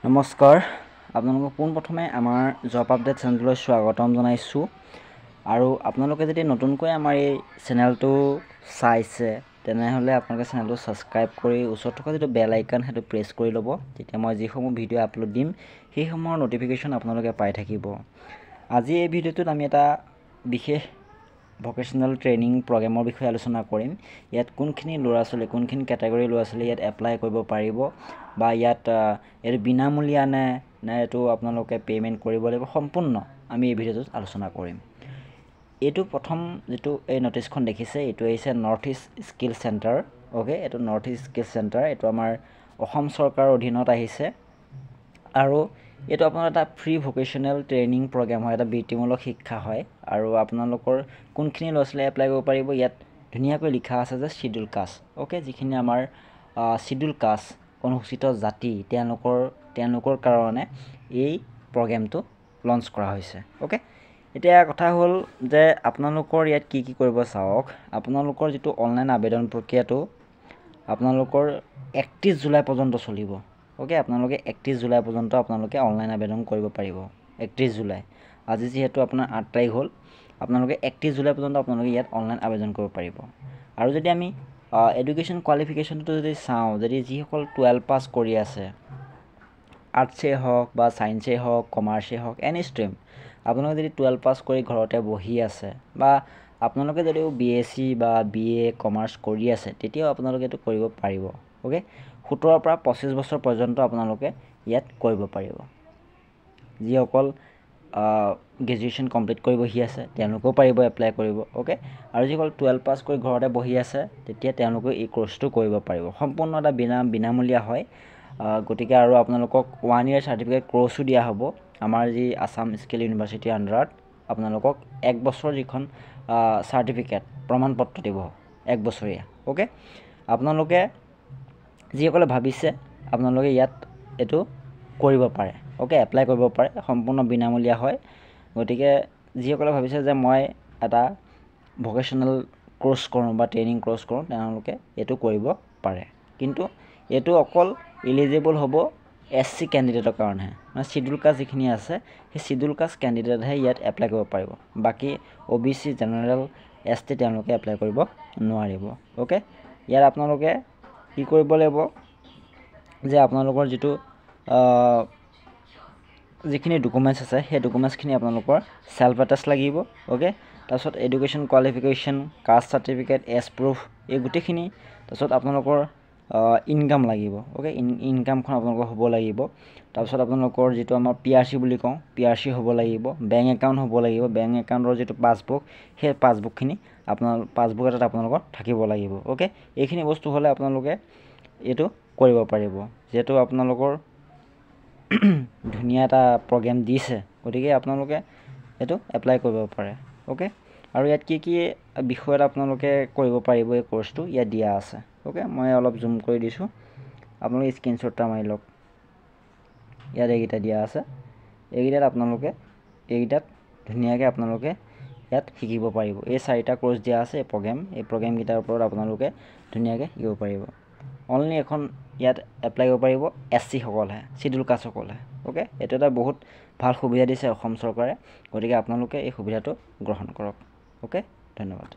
নমস্কাৰ আপোনালোকক পোনপ্ৰথমে আমাৰ জব আপডেট চেনেললৈ স্বাগতম জনাইছোঁ আৰু আপোনালোকে যদি নতুনকৈ আমাৰ এই চেনেলটো চাইছে তেনেহ'লে আপোনালোকে চেনেলটো ছাবস্ক্ৰাইব কৰি ওচৰত থকা যিটো বেল আইকন সেইটো প্ৰেছ কৰি ল'ব তেতিয়া মই যিসমূহ ভিডিঅ' আপলোড দিম সেইসমূহৰ ন'টিফিকেশ্যন আপোনালোকে পাই থাকিব। আজি এই ভিডিঅ'টোত আমি এটা বিশেষ ভকেশ্যনেল ট্ৰেইনিং প্ৰগ্ৰেমৰ বিষয়ে আলোচনা কৰিম। ইয়াত কোনখিনি ল'ৰা ছোৱালী কোনখিনি কেটেগৰীৰ ল'ৰা ছোৱালী ইয়াত এপ্লাই কৰিব পাৰিব বা ইয়াত এইটো বিনামূলীয়া নে এইটো আপোনালোকে পে'মেণ্ট কৰিব লাগিব সম্পূৰ্ণ আমি এই ভিডিঅ'টোত আলোচনা কৰিম। এইটো প্ৰথম যিটো এই ন'টিচখন দেখিছে এইটো আহিছে north east skill centre. Okay, এইটো নৰ্থ ইষ্ট স্কিল চেণ্টাৰ, এইটো আমাৰ অসম চৰকাৰৰ অধীনত আহিছে আৰু এইটো আপোনাৰ এটা ফ্ৰী ভকেশ্যনেল ট্ৰেইনিং প্ৰগ্ৰেম হয়, এটা বৃত্তিমূলক শিক্ষা হয় আৰু আপোনালোকৰ কোনখিনি ল'ৰা ছোৱালীয়ে এপ্লাই কৰিব পাৰিব ইয়াত ধুনীয়াকৈ লিখা আছে যে চিডিউল কাষ্ট। অ'কে, যিখিনি আমাৰ চিডিউল কাষ্ট অনুসূচিত জাতি তেওঁলোকৰ কাৰণে এই প্ৰগ্ৰেমটো লঞ্চ কৰা হৈছে। অ'কে, এতিয়া কথা হ'ল যে আপোনালোকৰ ইয়াত কি কৰিব চাওক। আপোনালোকৰ যিটো অনলাইন আবেদন প্ৰক্ৰিয়াটো আপোনালোকৰ 31 জুলাই পৰ্যন্ত চলিব। অ'কে, আপোনালোকে 31 জুলাই পৰ্যন্ত আপোনালোকে অনলাইন আবেদন কৰিব পাৰিব। 31 জুলাই, আজি যিহেতু আপোনাৰ 8 তাৰিখ হ'ল, আপোনালোকে 31 জুলাই পৰ্যন্ত আপোনালোকে ইয়াত অনলাইন আবেদন কৰিব পাৰিব। আৰু যদি আমি এডুকেশ্যন কোৱালিফিকেশ্যনটো যদি চাওঁ, যদি যিসকল 12 পাছ কৰি আছে, আৰ্টছেই হওক বা ছায়েন্সেই হওক কমাৰ্চেই হওক এনি ষ্ট্ৰীম, আপোনালোকে যদি 12 পাছ কৰি ঘৰতে বহি আছে বা আপোনালোকে যদিও BSc বা BA কমাৰ্চ কৰি আছে তেতিয়াও আপোনালোকে এইটো কৰিব পাৰিব। অ'কে, 17 পৰা 25 বছৰ পৰ্যন্ত আপোনালোকে ইয়াত কৰিব পাৰিব। যিসকল গ্ৰেজুৱেশ্যন কমপ্লিট কৰি বহি আছে তেওঁলোকেও পাৰিব এপ্লাই কৰিব। অ'কে, আৰু যিসকল 12 পাছ কৰি ঘৰতে বহি আছে তেতিয়া তেওঁলোকেও এই কোৰ্চটো কৰিব পাৰিব। সম্পূৰ্ণ এটা বিনামূলীয়া হয়। গতিকে আৰু আপোনালোকক 1 year চাৰ্টিফিকেট কোৰ্চো দিয়া হ'ব আমাৰ যি আছাম স্কিল ইউনিভাৰ্চিটিৰ আণ্ডাৰত। আপোনালোকক 1 বছৰ যিখন চাৰ্টিফিকেট প্ৰমাণপত্ৰ দিব 1 বছৰীয়া। অ'কে, আপোনালোকে যিসকলে ভাবিছে আপোনালোকে ইয়াত এইটো কৰিব পাৰে। অ'কে, এপ্লাই কৰিব পাৰে, সম্পূৰ্ণ বিনামূলীয়া হয়। গতিকে যিসকলে ভাবিছে যে মই এটা ভকেশ্যনেল কোৰ্চ কৰোঁ বা ট্ৰেইনিং কোৰ্চ কৰোঁ তেওঁলোকে এইটো কৰিব পাৰে। কিন্তু এইটো অকল এলিজিবল হ'ব SC কেণ্ডিডেটৰ কাৰণেহে, মানে চিডিউল কাষ্ট যিখিনি আছে সেই চিডিউল কাষ্ট কেণ্ডিডেটহে ইয়াত এপ্লাই কৰিব পাৰিব। বাকী OBC জেনেৰেল ST তেওঁলোকে এপ্লাই কৰিব নোৱাৰিব। অ'কে, ইয়াত আপোনালোকে কি কৰিব লাগিব যে আপোনালোকৰ যিখিনি ডকুমেণ্টছ আছে সেই ডকুমেণ্টছখিনি আপোনালোকৰ চেল্ফ এটেষ্ট লাগিব। অ'কে, তাৰপিছত education qualification, caste certificate, age proof এই গোটেইখিনি, তাৰপিছত আপোনালোকৰ ইনকাম লাগিব। অ'কে, ইনকামখন আপোনালোকৰ হ'ব লাগিব। তাৰপিছত আপোনালোকৰ যিটো আমাৰ PRC বুলি কওঁ PRC হ'ব লাগিব, বেংক একাউণ্ট হ'ব লাগিব, বেংক একাউণ্টৰ যিটো পাছবুক সেই পাছবুকখিনি পাছবুক এটাত আপোনালোকৰ থাকিব লাগিব। অ'কে, এইখিনি বস্তু হ'লে আপোনালোকে এইটো কৰিব পাৰিব। যিহেতু আপোনালোকৰ ধুনীয়া এটা প্ৰগ্ৰেম দিছে গতিকে আপোনালোকে এইটো এপ্লাই কৰিব পাৰে। অ'কে, আৰু ইয়াত কি কি বিষয়ত আপোনালোকে কৰিব পাৰিব এই কোৰ্চটো ইয়াত দিয়া আছে। অ'কে, মই অলপ জুম কৰি দিছোঁ, আপোনালোকে স্ক্ৰীনশ্বট এটা মাৰি লওক। ইয়াত এইকেইটা দিয়া আছে, এইকেইটাত ধুনীয়াকৈ আপোনালোকে ইয়াত শিকিব পাৰিব। এই 4টা কোৰ্চ দিয়া আছে এই প্ৰগ্ৰেমকেইটাৰ ওপৰত আপোনালোকে ধুনীয়াকৈ শিকিব পাৰিব। অনলি এখন ইয়াত এপ্লাই কৰিব পাৰিব SC সকলহে, চিডিউল কাষ্টসকলহে। অ'কে, এইটো এটা বহুত ভাল সুবিধা দিছে অসম চৰকাৰে, গতিকে আপোনালোকে এই সুবিধাটো গ্ৰহণ কৰক। অ'কে, ধন্যবাদ।